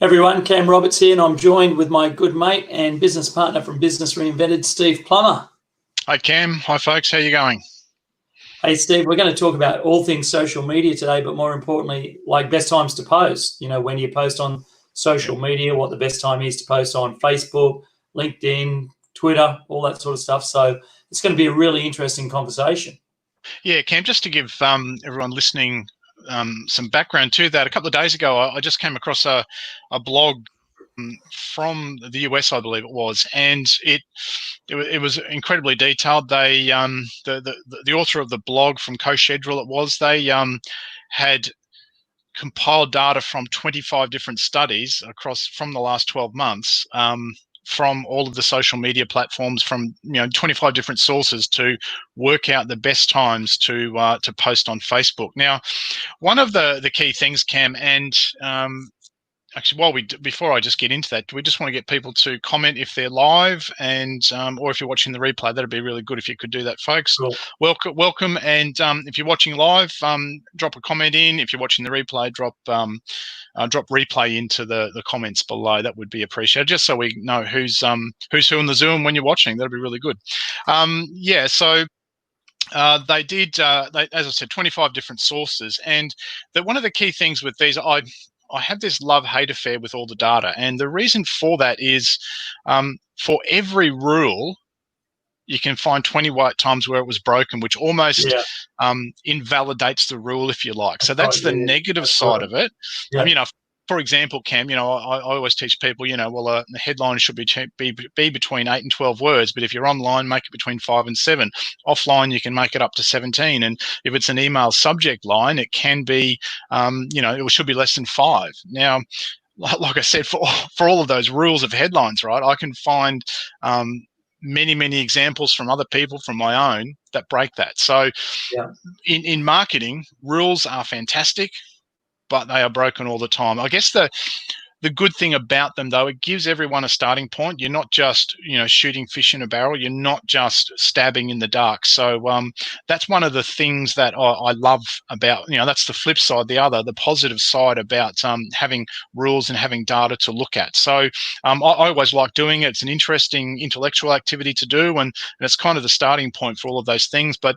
Everyone, Cam Roberts here, and I'm joined with my good mate and business partner from Business Reinvented, Steve Plummer. Hi, Cam. Hi, folks. How you going? Hey, Steve, we're going to talk about all things social media today, but more importantly, like best times to post. You know, when you post on social media, what the best time is to post on Facebook, LinkedIn, Twitter, all that sort of stuff. So it's going to be a really interesting conversation. Yeah, Cam, just to give everyone listening some background to that, a couple of days ago, I just came across a blog from the US, I believe it was, and it was incredibly detailed. They the author of the blog from Co-Schedule, they had compiled data from 25 different studies across from the last 12 months, from all of the social media platforms, from 25 different sources, to work out the best times to post on Facebook. Now, one of the key things, Cam, and actually, before I just get into that, we just want to get people to comment if they're live, and or if you're watching the replay. That'd be really good if you could do that, folks. Cool. Welcome, and if you're watching live, drop a comment in. If you're watching the replay, drop replay into the comments below. That would be appreciated, just so we know who's who in the Zoom when you're watching. That'd be really good. So. They did, as I said, 25 different sources, and one of the key things with these, I have this love-hate affair with all the data, and the reason for that is, for every rule, you can find 20 times where it was broken, which almost invalidates the rule, if you like. So that's the negative side of it. Yeah. For example, Cam, I always teach people, the headline should be between 8 and 12 words, but if you're online, make it between 5 and 7. Offline, you can make it up to 17. And if it's an email subject line, it can be, it should be less than 5. Now, like I said, for all of those rules of headlines, right, I can find many examples from other people, from my own, that break that. So in marketing, rules are fantastic, but they are broken all the time. I guess the good thing about them, though, it gives everyone a starting point. You're not just, shooting fish in a barrel. You're not just stabbing in the dark. So that's one of the things that I love about, that's the flip side, the positive side about having rules and having data to look at. So I always like doing it. It's an interesting intellectual activity to do, and it's kind of the starting point for all of those things. But,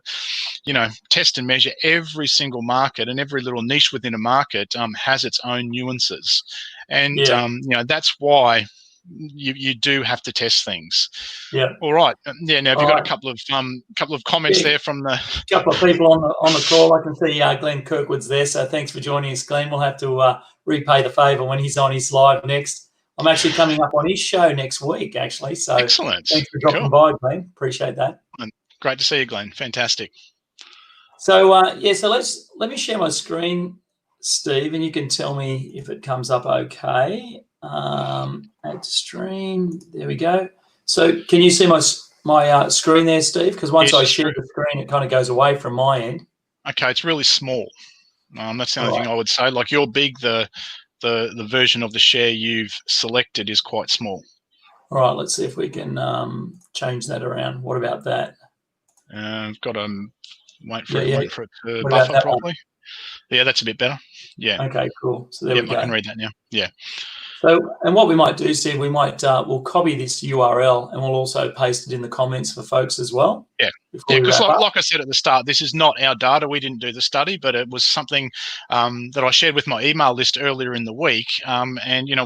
test and measure every single market, and every little niche within a market has its own nuances. And that's why you do have to test things. Yeah. All right. Yeah. Now, have you got a couple of comments there from the couple of people on the call? I can see Glenn Kirkwood's there, so thanks for joining us, Glenn. We'll have to repay the favour when he's on his live next. I'm actually coming up on his show next week, actually. So excellent. Thanks for dropping by, Glenn. Appreciate that. Great to see you, Glenn. Fantastic. So so let me share my screen, Steve, and you can tell me if it comes up okay. Add to stream. There we go. So can you see my screen there, Steve? Because once I share the screen, it kind of goes away from my end. Okay, it's really small. That's the only thing I would say. Like, you're big, the version of the share you've selected is quite small. All right, let's see if we can change that around. What about that? I've got to wait for it to buffer properly. Yeah, that's a bit better. Yeah. Okay, cool. So there we go. I can read that now. Yeah. So, and what we might do, Steve, we might we'll copy this URL, and we'll also paste it in the comments for folks as well. Yeah, because like I said at the start, this is not our data. We didn't do the study, but it was something that I shared with my email list earlier in the week. And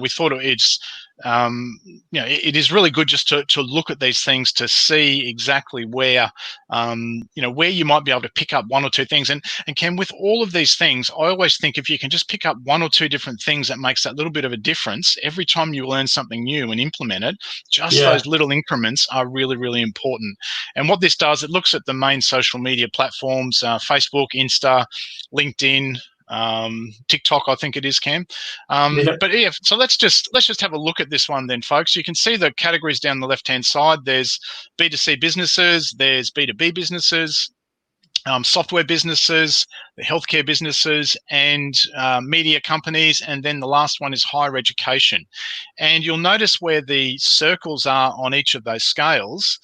we thought it's it is really good just to look at these things, to see exactly where where you might be able to pick up one or two things. And Ken, with all of these things, I always think if you can just pick up one or two different things, that makes that little bit of a difference every time you learn something new and implement it. Those little increments are really, really important. And what this does, it looks at the main social media platforms, Facebook, Insta, LinkedIn, TikTok, I think it is, Cam. But yeah, so let's just have a look at this one then, folks. You can see the categories down the left-hand side. There's B2C businesses, there's B2B businesses, software businesses, the healthcare businesses, and media companies. And then the last one is higher education. And you'll notice where the circles are on each of those scales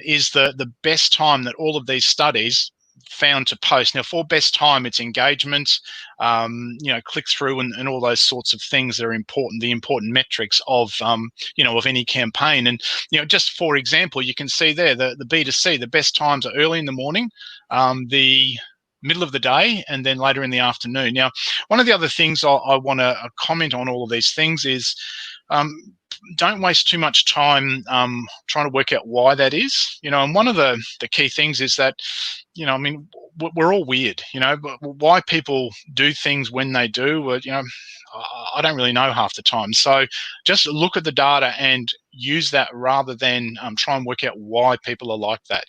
is the best time that all of these studies found to post. Now, for best time, it's engagement, click through, and all those sorts of things that are important, the important metrics of, of any campaign. And, just for example, you can see there the B2C, the best times are early in the morning, the middle of the day, and then later in the afternoon. Now, one of the other things I want to comment on all of these things is, don't waste too much time trying to work out why that is. And one of the key things is that, we're all weird. But why people do things when they do, I don't really know half the time. So just look at the data and use that rather than try and work out why people are like that.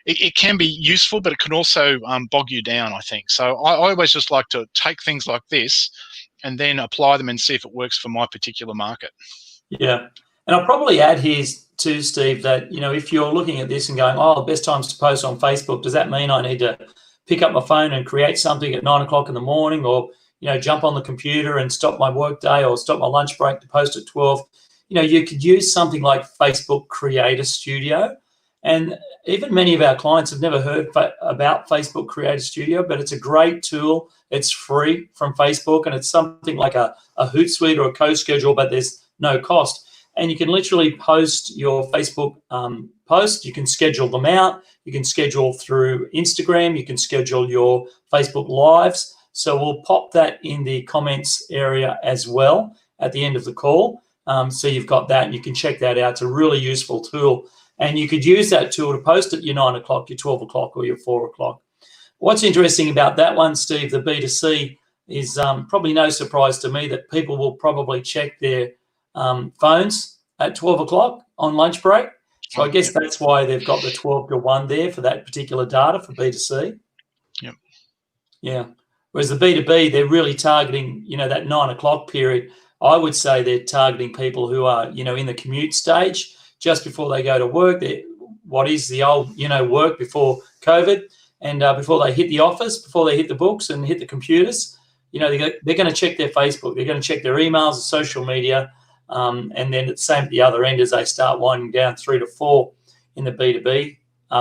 It can be useful, but it can also bog you down, I think. So I always just like to take things like this and then apply them and see if it works for my particular market. Yeah. And I'll probably add here too, Steve, that, if you're looking at this and going, oh, best times to post on Facebook, does that mean I need to pick up my phone and create something at 9 o'clock in the morning, or, jump on the computer and stop my work day or stop my lunch break to post at 12? You could use something like Facebook Creator Studio. And even many of our clients have never heard about Facebook Creator Studio, but it's a great tool. It's free from Facebook, and it's something like a Hootsuite or a CoSchedule, but there's no cost. And you can literally post your Facebook posts. You can schedule them out. You can schedule through Instagram. You can schedule your Facebook Lives. So we'll pop that in the comments area as well at the end of the call. So you've got that, and you can check that out. It's a really useful tool. And you could use that tool to post at your 9 o'clock, your 12 o'clock, or your 4 o'clock. What's interesting about that one, Steve, the B2C, is probably no surprise to me that people will probably check their phones at 12 o'clock on lunch break. So I guess that's why they've got the 12 to 1 there for that particular data for B2C. Yep. Yeah. Whereas the B2B, they're really targeting, that 9 o'clock period. I would say they're targeting people who are, in the commute stage, just before they go to work. What is the old, work before COVID, and before they hit the office, before they hit the books and hit the computers, they're going to check their Facebook, they're going to check their emails and social media, and then it's the same at the other end as they start winding down 3 to 4 in the B2B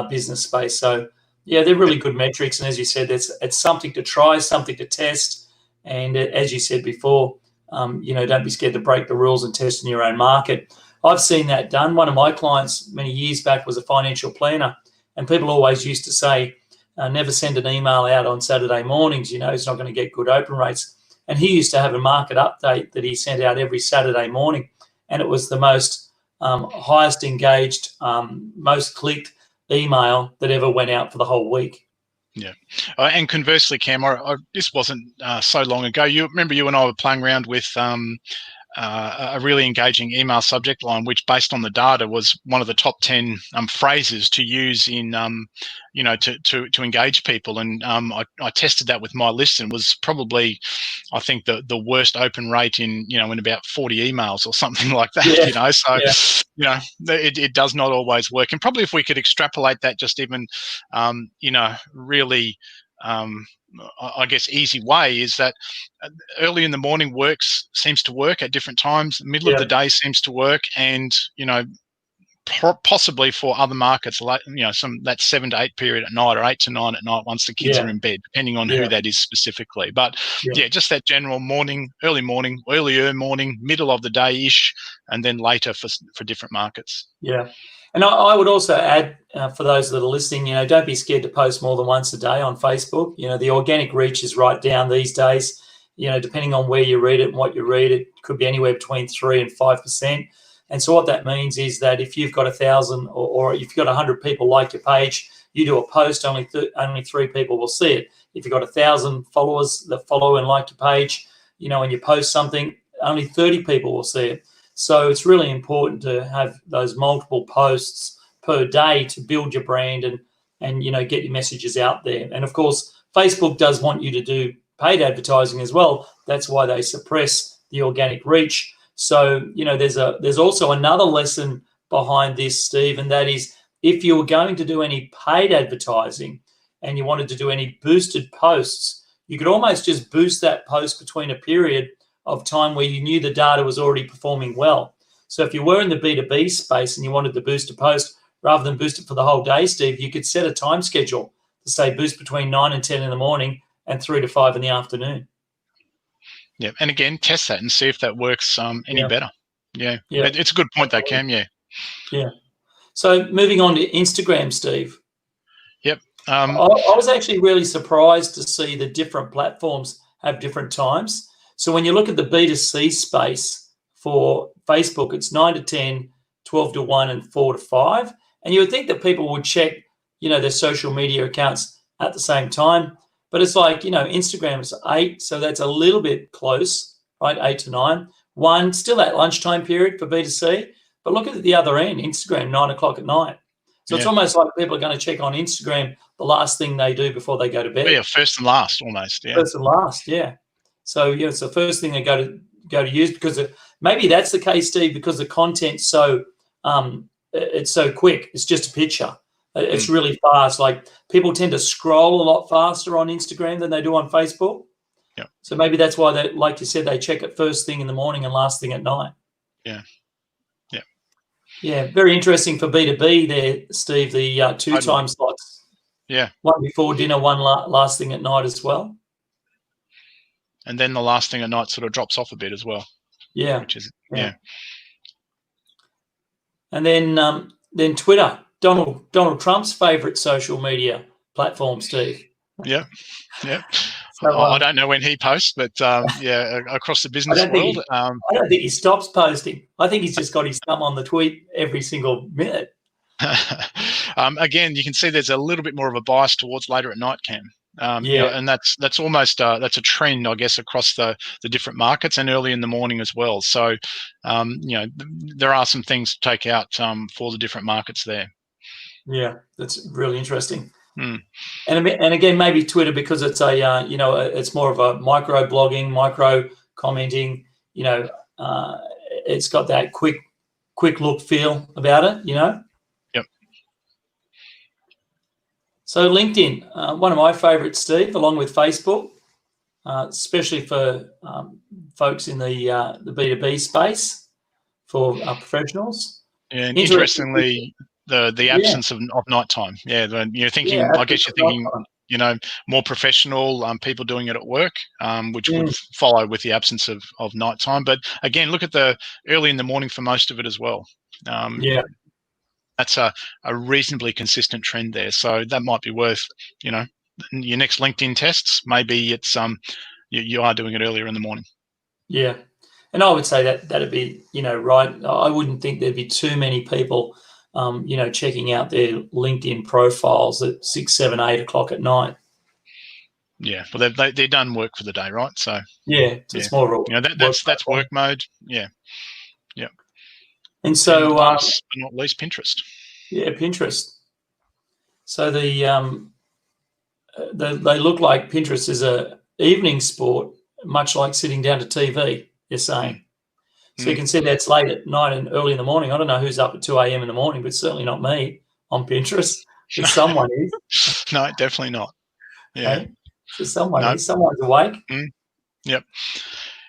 business space. So, yeah, they're really good metrics, and as you said, it's something to try, something to test, and as you said before, don't be scared to break the rules and test in your own market. I've seen that done. One of my clients many years back was a financial planner, and people always used to say, never send an email out on Saturday mornings, it's not going to get good open rates. And he used to have a market update that he sent out every Saturday morning, and it was the most highest engaged, most clicked email that ever went out for the whole week. Yeah. And conversely, Cam, this wasn't so long ago. You remember you and I were playing around with a really engaging email subject line, which based on the data was one of the top 10 phrases to use in, to engage people. And I tested that with my list, and was probably, I think, the worst open rate in about 40 emails or something like that. Yeah. So it does not always work. And probably if we could extrapolate that just even, really, I guess, easy way is that early in the morning seems to work at different times. Middle of the day seems to work, and possibly for other markets, like that 7 to 8 period at night, or 8 to 9 at night once the kids are in bed, depending on who that is specifically. But just that general earlier morning, middle of the day ish, and then later for different markets. Yeah. And I would also add, for those that are listening, don't be scared to post more than once a day on Facebook. The organic reach is right down these days. Depending on where you read it and what you read, it could be anywhere between 3 and 5%. And so what that means is that if you've got 1,000 or if you've got 100 people like your page, you do a post, only 3 people will see it. If you've got 1,000 followers that follow and like your page, and you post something, only 30 people will see it. So it's really important to have those multiple posts per day to build your brand and get your messages out there. And of course, Facebook does want you to do paid advertising as well. That's why they suppress the organic reach. So, there's also another lesson behind this, Steve, and that is, if you were going to do any paid advertising and you wanted to do any boosted posts, you could almost just boost that post between a period of time where you knew the data was already performing well. So if you were in the B2B space and you wanted to boost a post, rather than boost it for the whole day, Steve, you could set a time schedule to say boost between 9 and 10 in the morning and 3 to 5 in the afternoon. Yeah, and again, test that and see if that works any better. Yeah, it's a good point though, Cam. Yeah. So moving on to Instagram, Steve. Yep. I was actually really surprised to see the different platforms have different times. So when you look at the B2C space for Facebook, it's 9 to 10, 12 to 1, and 4 to 5. And you would think that people would check, their social media accounts at the same time. But it's like, Instagram is 8, so that's a little bit close, right? 8 to 9. 1, still that lunchtime period for B2C. But look at the other end, Instagram, 9 o'clock at night. So it's almost like people are going to check on Instagram the last thing they do before they go to bed. Yeah, first and last almost. Yeah. First and last, yeah. So it's the first thing they go to use because maybe that's the case, Steve, because the content's so it's so quick. It's just a picture. It's really fast. Like people tend to scroll a lot faster on Instagram than they do on Facebook. Yeah. So maybe that's why they, like you said, they check it first thing in the morning and last thing at night. Yeah. Yeah, very interesting for B2B there, Steve, the 2 time slots. Yeah. One before dinner, one last thing at night as well. And then the last thing at night sort of drops off a bit as well. Yeah. Which is, And then Twitter, Donald Trump's favourite social media platform, Steve. Yeah. So, I don't know when he posts, but across the business world. I don't think he stops posting. I think he's just got his thumb on the tweet every single minute. Again, you can see there's a little bit more of a bias towards later at night, Cam. And that's almost that's a trend, I guess, across the different markets and early in the morning as well. So, there are some things to take out for the different markets there. Yeah, that's really interesting. Mm. And again, maybe Twitter because it's it's more of a micro blogging, micro commenting. It's got that quick look feel about it. Yep. So LinkedIn, one of my favorites, Steve, along with Facebook, especially for folks in the B2B space for professionals. Yeah, and interestingly, the absence of nighttime. Yeah, you're thinking. I guess you're thinking. More professional people doing it at work, which would follow with the absence of nighttime. But again, look at the early in the morning for most of it as well. That's a reasonably consistent trend there. So that might be worth, your next LinkedIn tests. Maybe it's you are doing it earlier in the morning. Yeah, and I would say that'd be right. I wouldn't think there'd be too many people. Checking out their LinkedIn profiles at 6, 7, 8 o'clock at night. Yeah, well, they're done work for the day, right? So it's more of that's work mode. Yeah. And so, and last but not least, Pinterest. Yeah, Pinterest. So they look like Pinterest is a evening sport, much like sitting down to TV. You're saying. So you can see that's late at night and early in the morning. I don't know who's up at 2 a.m. in the morning, but certainly not me on Pinterest. But someone is. No, definitely not. Yeah. Okay? So someone's awake. Yep.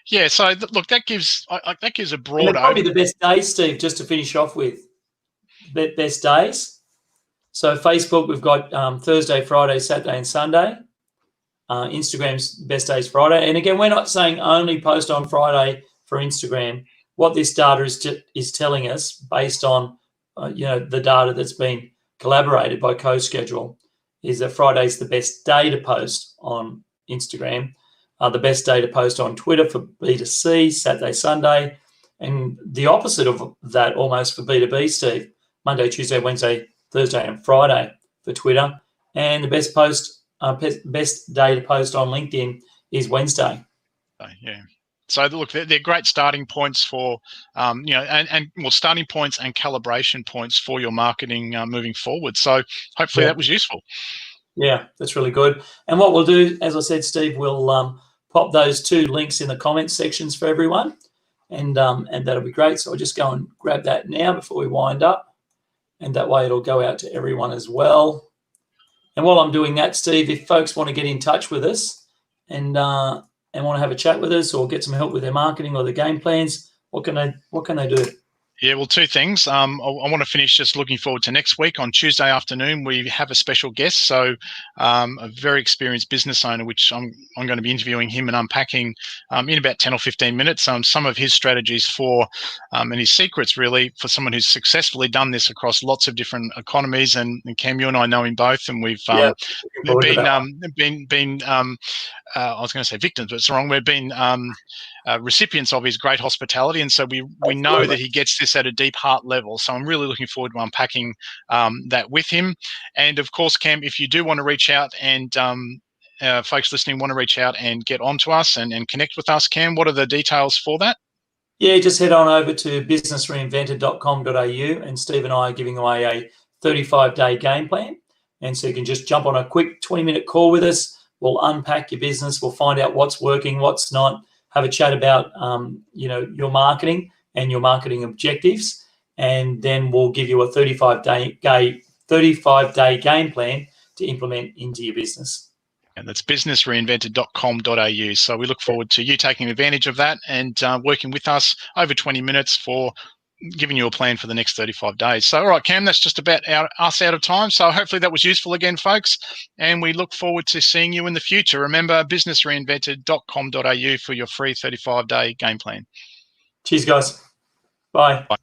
Yeah. So look, that gives a broad. Probably the best days, Steve. Just to finish off with, best days. So Facebook, we've got Thursday, Friday, Saturday, and Sunday. Instagram's best days Friday, and again, we're not saying only post on Friday for Instagram. What this data is telling us, based on the data that's been collaborated by CoSchedule, is that Friday's the best day to post on Instagram, the best day to post on Twitter for B2C, Saturday, Sunday, and the opposite of that almost for B2B, Steve, Monday, Tuesday, Wednesday, Thursday, and Friday for Twitter, and the best day to post on LinkedIn is Wednesday. Yeah. So look, they're great starting points for, starting points and calibration points for your marketing moving forward. So hopefully that was useful. Yeah, that's really good. And what we'll do, as I said, Steve, we'll pop those 2 links in the comments sections for everyone, and that'll be great. So I'll just go and grab that now before we wind up, and that way it'll go out to everyone as well. And while I'm doing that, Steve, if folks want to get in touch with us and want to have a chat with us or get some help with their marketing or their game plans, what can they do? Yeah, well, two things. I want to finish just looking forward to next week. On Tuesday afternoon, we have a special guest. So a very experienced business owner, which I'm going to be interviewing him and unpacking in about 10 or 15 minutes some of his strategies for and his secrets, really, for someone who's successfully done this across lots of different economies. And Cam, you and I know him both, and we've Yeah, looking forward to been I was going to say victims, but it's wrong. We've been recipients of his great hospitality, and so we know that he gets this at a deep heart level. So I'm really looking forward to unpacking that with him. And of course, Cam, if you do want to reach out and folks listening want to reach out and get onto us and connect with us, Cam, what are the details for that? Yeah, just head on over to businessreinvented.com.au, and Steve and I are giving away a 35-day game plan. And so you can just jump on a quick 20-minute call with us. We'll unpack your business. We'll find out what's working, what's not, have a chat about your marketing and your marketing objectives. And then we'll give you a 35-day game plan to implement into your business. And that's businessreinvented.com.au. So we look forward to you taking advantage of that and working with us over 20 minutes for giving you a plan for the next 35 days. So, all right, Cam, that's just about us out of time. So hopefully that was useful again, folks. And we look forward to seeing you in the future. Remember, businessreinvented.com.au for your free 35-day game plan. Cheers, guys. Bye. Bye.